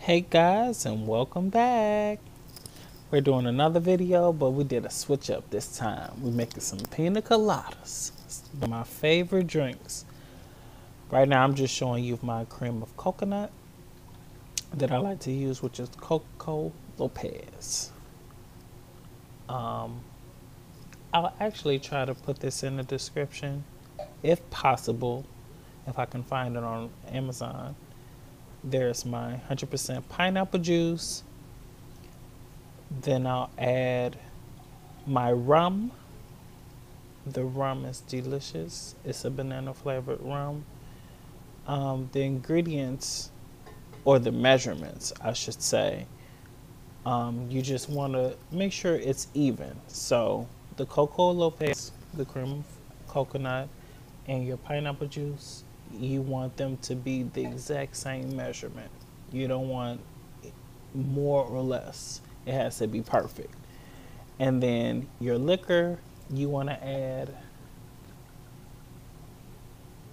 Hey guys, and welcome back. We're doing another video, but we did a switch up this time. We're making some Pina Coladas. It's my favorite drinks. Right now I'm just showing you my cream of coconut that I like to use, which is Coco Lopez. I'll actually try to put this in the description if possible, if I can find it on Amazon. There's my 100% pineapple juice. Then I'll add my rum. The rum is delicious. It's a banana flavored rum. The ingredients, or the measurements, I should say, you just want to make sure it's even. So the Coco Lopez, the cream of coconut, and your pineapple juice, you want them to be the exact same measurement. You don't want more or less. It has to be perfect. And then your liquor, you want to add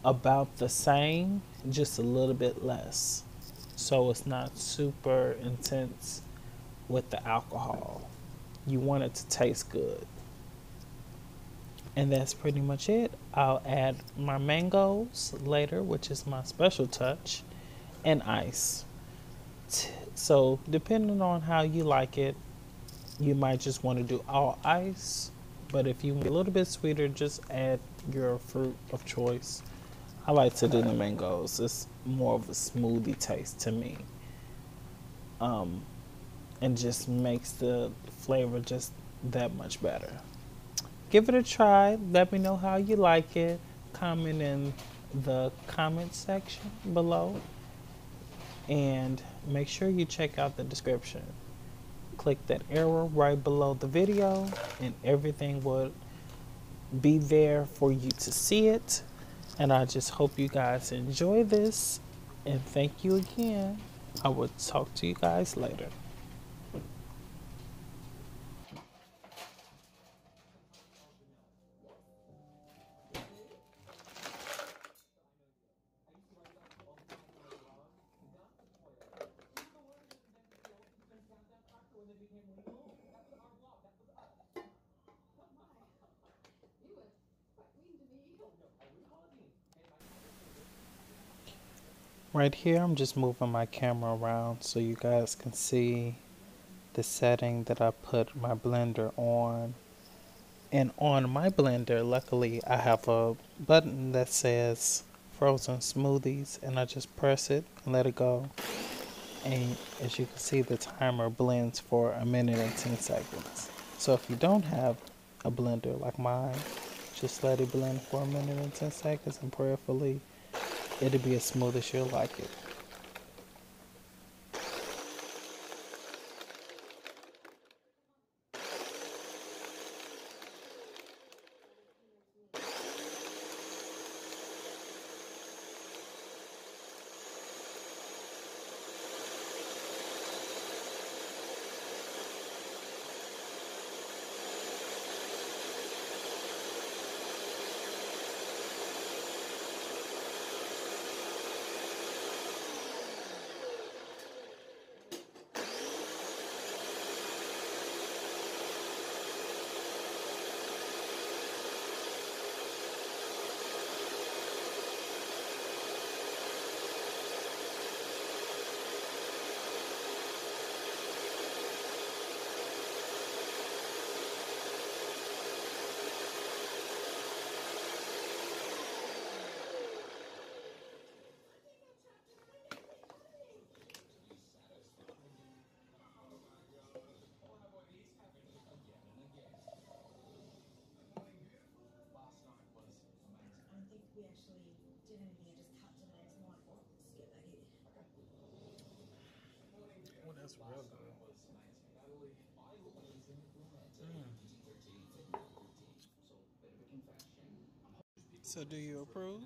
about the same, just a little bit less, so it's not super intense with the alcohol. You want it to taste good. And that's pretty much it. I'll add my mangoes later, which is my special touch, and ice. So depending on how you like it, you might just want to do all ice, but if you want a little bit sweeter, just add your fruit of choice. I like to do the mangoes. It's more of a smoothie taste to me, and just makes the flavor just that much better. Give it a try. Let me know how you like it. Comment in the comment section below, and make sure you check out the description. Click that arrow right below the video, and everything will be there for you to see it. And I just hope you guys enjoy this, and thank you again. I will talk to you guys later. Right here, I'm just moving my camera around so you guys can see the setting that I put my blender on. And on my blender, luckily, I have a button that says frozen smoothies, and I just press it and let it go. And as you can see, the timer blends for 1 minute and 10 seconds. So if you don't have a blender like mine, just let it blend for 1 minute and 10 seconds, and prayerfully it'll be as smooth as you'll like it. Oh, that's real good. So do you approve?